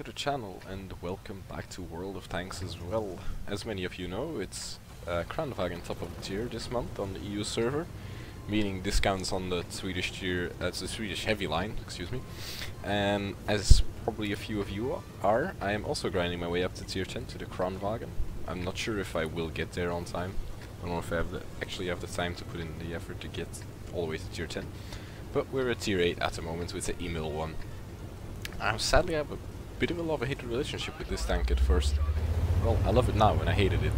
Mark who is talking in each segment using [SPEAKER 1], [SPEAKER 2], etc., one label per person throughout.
[SPEAKER 1] the channel and welcome back to World of Tanks as well. As many of you know, it's Kranvagn top of the tier this month on the EU server, meaning discounts on the Swedish tier, the Swedish heavy line, excuse me. And as probably a few of you are, I am also grinding my way up to tier 10 to the Kranvagn. I'm not sure if I will get there on time. I don't know if I have actually have the time to put in the effort to get all the way to tier 10. But we're at tier 8 at the moment with the Emil I. Sadly, I have a bit of a love-hate relationship with this tank at first. Well, I love it now, and I hated it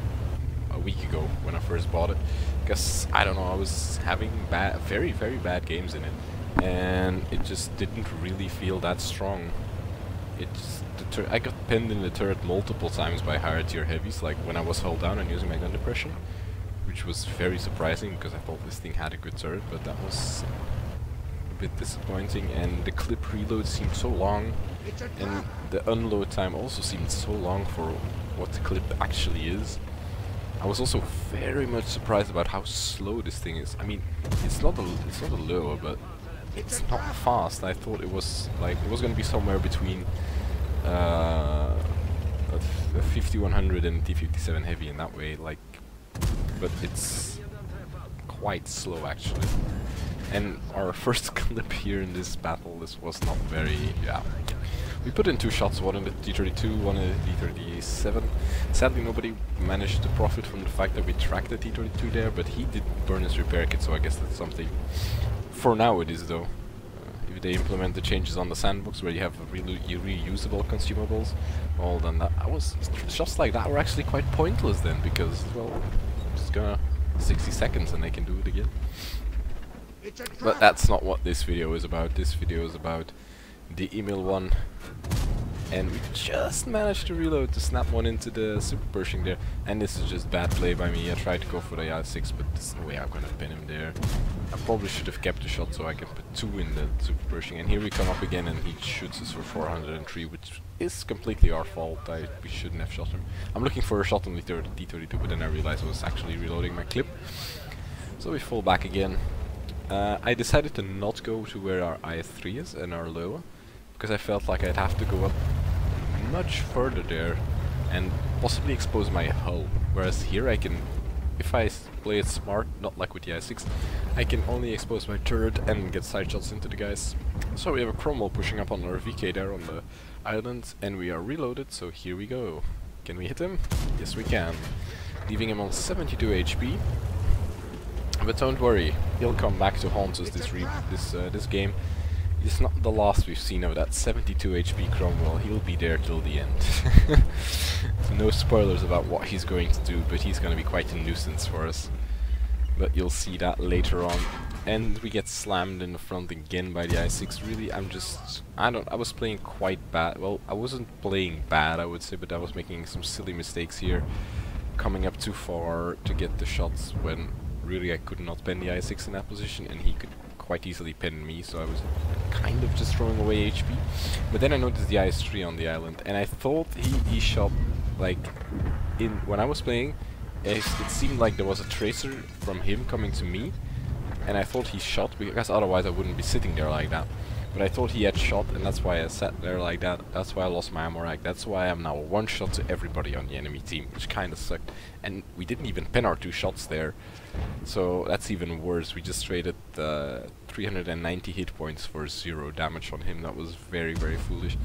[SPEAKER 1] a week ago when I first bought it. Because, I don't know, I was having very, very bad games in it. And it just didn't really feel that strong. I got pinned in the turret multiple times by higher tier heavies, like when I was held down and using my gun depression. Which was very surprising, because I thought this thing had a good turret, but that was bit disappointing, and the clip reload seemed so long, and the unload time also seemed so long for what the clip actually is. I was also very much surprised about how slow this thing is. I mean, it's not a low, but it's not fast. I thought it was going to be somewhere between a 5100 and T57 heavy in that way, but it's quite slow actually. And our first clip here in this battle, this was not very, we put in 2 shots, one in the T32, one in the T37. Sadly nobody managed to profit from the fact that we tracked the T32 there, but he did burn his repair kit, so I guess that's something. For now it is though. If they implement the changes on the sandbox where you have reusable consumables, well then shots like that were actually quite pointless then, because, well, it's gonna 60 seconds and they can do it again. But that's not what this video is about. This video is about the Emil I, and we just managed to reload to snap one into the super Pershing there. And this is just bad play by me. I tried to go for the I6, but there's no way I'm gonna pin him there. I probably should have kept the shot so I can put 2 in the super Pershing. And here we come up again, and he shoots us for 403, which is completely our fault. We shouldn't have shot him. I'm looking for a shot on the T32, but then I realized I was actually reloading my clip. So we fall back again. I decided to not go to where our IS-3 is and our Loa, because I felt like I'd have to go up much further there and possibly expose my hull. Whereas here I can, if I play it smart, not like with the I6, I can only expose my turret and get side shots into the guys. So we have a Cromwell pushing up on our VK there on the island, and we are reloaded, so here we go. Can we hit him? Yes we can. Leaving him on 72 HP. But don't worry, he'll come back to haunt us this game. It's not the last we've seen of that 72 HP Cromwell. He'll be there till the end. So no spoilers about what he's going to do, but he's going to be quite a nuisance for us. But you'll see that later on. And we get slammed in the front again by the I6. Really, I was playing quite bad. Well, I wasn't playing bad, I would say, but I was making some silly mistakes here. Coming up too far to get the shots when really I could not pin the I6 in that position, and he could quite easily pin me, so I was kind of just throwing away HP. But then I noticed the IS-3 on the island, and I thought he shot, when I was playing, it seemed like there was a tracer from him coming to me, and I thought he shot, because otherwise I wouldn't be sitting there like that. But I thought he had shot, and that's why I sat there like that. That's why I lost my ammo rack. That's why I'm now one shot to everybody on the enemy team, which kind of sucked. And we didn't even pin our 2 shots there, so that's even worse. We just traded 390 hit points for 0 damage on him. That was very, very foolish.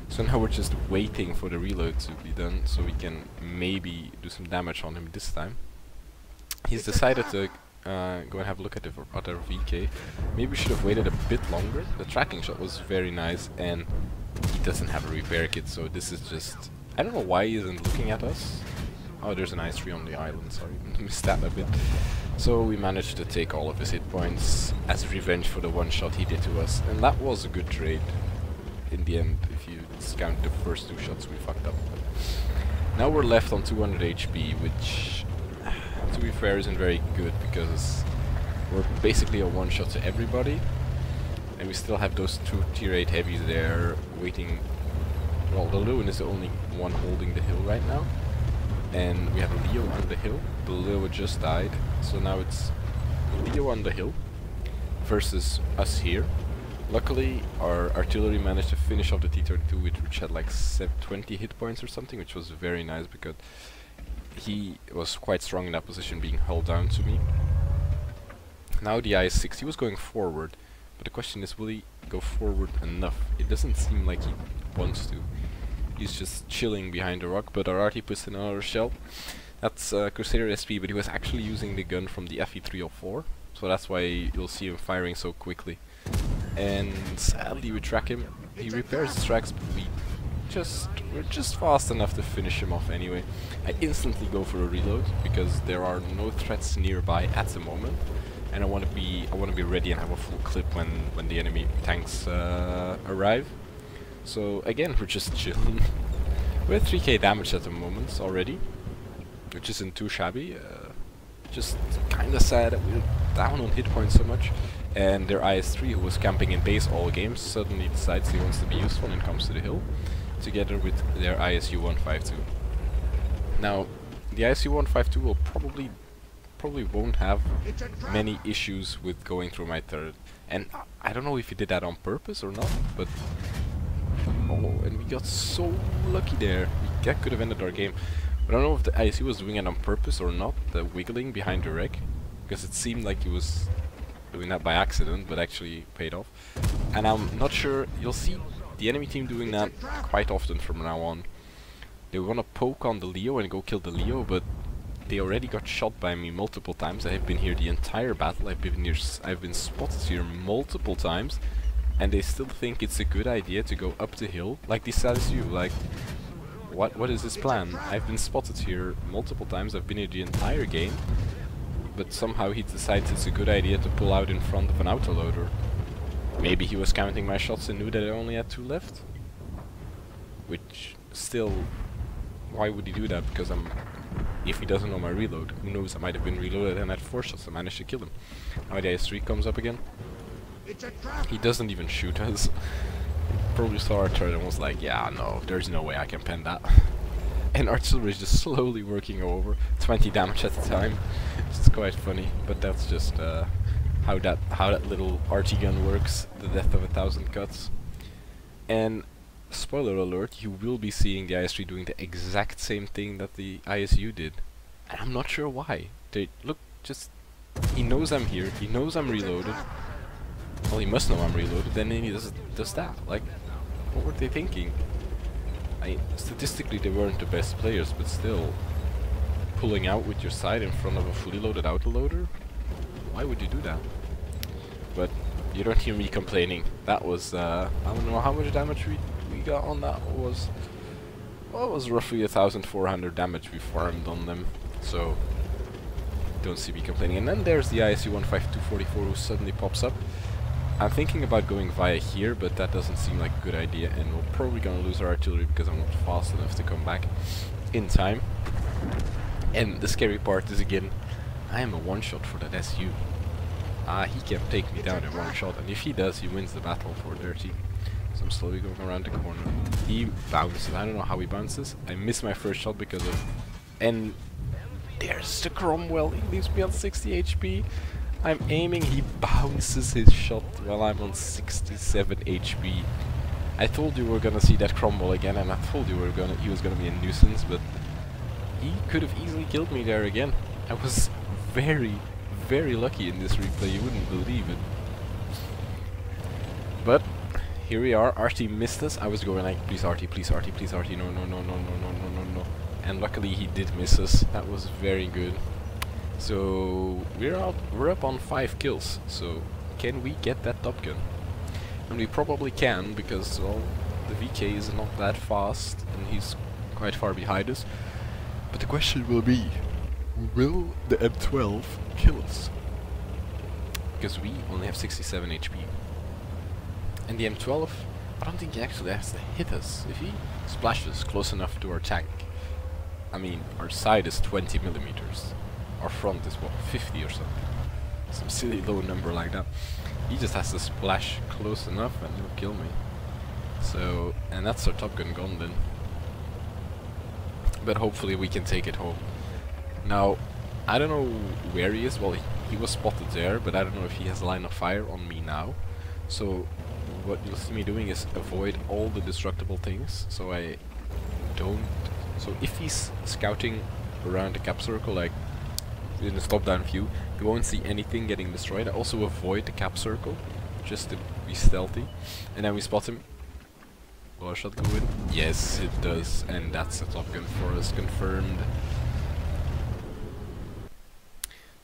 [SPEAKER 1] So now we're just waiting for the reload to be done, so we can maybe do some damage on him this time. He's decided to go and have a look at the other VK. Maybe we should have waited a bit longer. The tracking shot was very nice, and he doesn't have a repair kit, so this is just... I don't know why he isn't looking at us. Oh, there's an IS-3 on the island, sorry, missed that a bit. So we managed to take all of his hit points as revenge for the 1 shot he did to us, and that was a good trade in the end, if you discount the first 2 shots we fucked up. Now we're left on 200 HP, which, to be fair, isn't very good, because we're basically a 1 shot to everybody, and we still have those 2 tier 8 heavies there waiting. Well, the Lewin is the only one holding the hill right now, and we have a Leo on the hill. The Leo just died, so now it's Leo on the hill versus us here. Luckily, our artillery managed to finish off the T-32, which had like 20 hit points or something, which was very nice because he was quite strong in that position, being held down to me. Now the IS-6, he was going forward, but the question is, will he go forward enough? It doesn't seem like he wants to. He's just chilling behind a rock, but our RT puts in another shell. That's Crusader SP, but he was actually using the gun from the FE304, so that's why you'll see him firing so quickly. And sadly we track him. He repairs his tracks, but we're just fast enough to finish him off anyway. I instantly go for a reload because there are no threats nearby at the moment, and I want to be ready and have a full clip when the enemy tanks arrive. So again, we're just chilling. We're at 3k damage at the moment already, which isn't too shabby. Just kinda sad that we're down on hit points so much. And their IS-3, who was camping in base all games, suddenly decides he wants to be useful and comes to the hill, together with their ISU-152. Now, the ISU-152 will probably won't have many issues with going through my turret. And I don't know if he did that on purpose or not, but oh, and we got so lucky there. That could have ended our game. But I don't know if the ISU was doing it on purpose or not, the wiggling behind the wreck, because it seemed like he was doing that by accident, but actually paid off. And I'm not sure, you'll see the enemy team doing that quite often from now on. They want to poke on the Leo and go kill the Leo, but they already got shot by me multiple times. I have been here the entire battle, I've been spotted here multiple times, and they still think it's a good idea to go up the hill, like this says you, like, what is his plan? I've been spotted here multiple times, I've been here the entire game, but somehow he decides it's a good idea to pull out in front of an autoloader. Maybe he was counting my shots and knew that I only had 2 left. Which, still, why would he do that? Because if he doesn't know my reload, who knows, I might have been reloaded and had 4 shots and managed to kill him. Now the IS-3 comes up again. He doesn't even shoot us. Probably saw our turret and was like, yeah, no, there's no way I can pen that. And artillery is just slowly working over, 20 damage at a time. It's quite funny, but that's just how that little RT gun works, the death of 1,000 cuts. And spoiler alert, you will be seeing the IS-3 doing the exact same thing that the ISU did. And I'm not sure why. They look, just, he knows I'm here, he knows I'm reloaded. Well, he must know I'm reloaded, then he does that. Like, what were they thinking? Statistically they weren't the best players, but still, pulling out with your side in front of a fully loaded autoloader? Why would you do that? But you don't hear me complaining. That was, I don't know how much damage we got on that. Well, it was roughly 1,400 damage we farmed on them, so don't see me complaining. And then there's the ISU-152-44 who suddenly pops up. I'm thinking about going via here, but that doesn't seem like a good idea, and we're probably gonna lose our artillery because I'm not fast enough to come back in time. And the scary part is, again, I am a one-shot for that SU. He can take me down in one shot, and if he does, he wins the battle for their team. So I'm slowly going around the corner. He bounces. I don't know how he bounces. I missed my first shot because of... And there's the Cromwell. He leaves me on 60 HP. I'm aiming, he bounces his shot while I'm on 67 HP. I told you we were gonna see that Cromwell again, and I told you he was gonna be a nuisance, but he could have easily killed me there again. I was very, very lucky in this replay, you wouldn't believe it. But here we are. RT missed us. I was going like, please RT, please RT, please RT, no, no, no, no, no, no, no, no, no. And luckily he did miss us. That was very good. So we're up on 5 kills. So can we get that Top Gun? And we probably can, because well, the VK is not that fast and he's quite far behind us. But the question will be, will the M12 kill us? Because we only have 67 HP. And the M12, I don't think he actually has to hit us. If he splashes close enough to our tank, I mean, our side is 20 millimeters. Our front is what, 50 or something. Some silly low number like that. He just has to splash close enough and he'll kill me. So, and that's our Top Gun gone then. But hopefully we can take it home. Now, I don't know where he is. Well, he was spotted there, but I don't know if he has line of fire on me now. So, what you'll see me doing is avoid all the destructible things, so I don't... So if he's scouting around the cap circle, like in the top-down view, you won't see anything getting destroyed. I also avoid the cap circle, just to be stealthy. And then we spot him. Will our shot go in? Yes, it does, and that's a top gun for us, confirmed.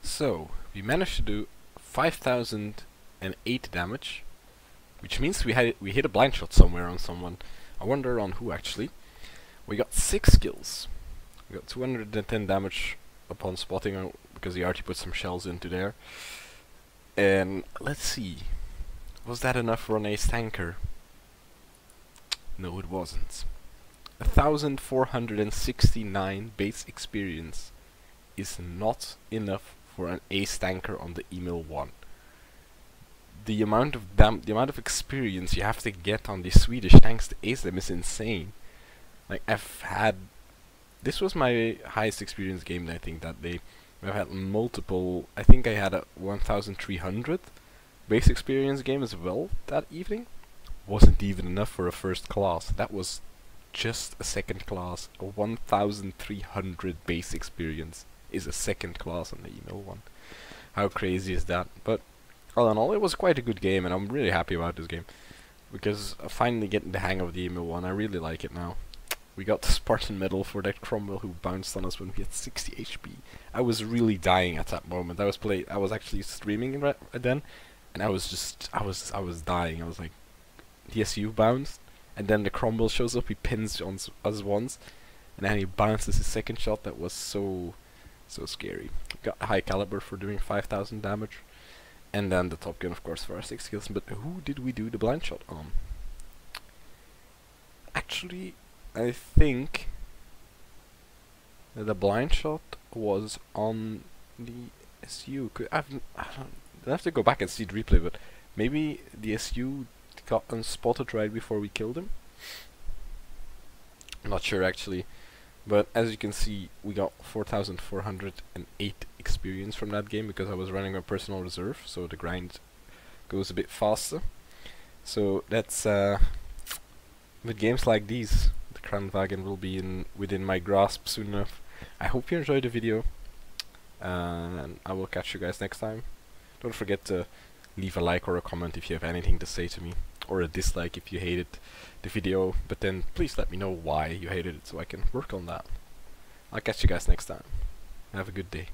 [SPEAKER 1] So, we managed to do 5,008 damage, which means we hit a blind shot somewhere on someone. I wonder on who actually. We got 6 kills. We got 210 damage upon spotting because he already put some shells into there. And let's see, was that enough for an ace tanker? No, it wasn't. 1,469 base experience is not enough for an ace tanker on the Emil I. The amount of experience you have to get on the Swedish tanks to ace them is insane. Like, this was my highest experience game, I think, that day. I've had multiple, I think I had a 1,300 base experience game as well that evening. Wasn't even enough for a first class. That was just a second class. A 1,300 base experience is a second class on the Emil I. How crazy is that? But all in all, it was quite a good game, and I'm really happy about this game because I'm finally getting the hang of the Emil I. I really like it now. We got the Spartan medal for that Cromwell who bounced on us when we had 60 HP. I was really dying at that moment. I was actually streaming then, and I was dying. I was like, the SU bounced, and then the Cromwell shows up, he pins on us once, and then he bounces his second shot. That was so scary. Got high caliber for doing 5,000 damage, and then the top gun of course for our 6 kills. But who did we do the blind shot on? Actually, I think the blind shot was on the SU. I have to go back and see the replay, but maybe the SU got unspotted right before we killed him. I'm not sure actually, but as you can see, we got 4,408 experience from that game because I was running a personal reserve, so the grind goes a bit faster. So that's with games like these, the Kranwagen will be within my grasp soon enough. I hope you enjoyed the video, and I will catch you guys next time. Don't forget to leave a like or a comment if you have anything to say to me, or a dislike if you hated the video, but then please let me know why you hated it so I can work on that. I'll catch you guys next time. Have a good day.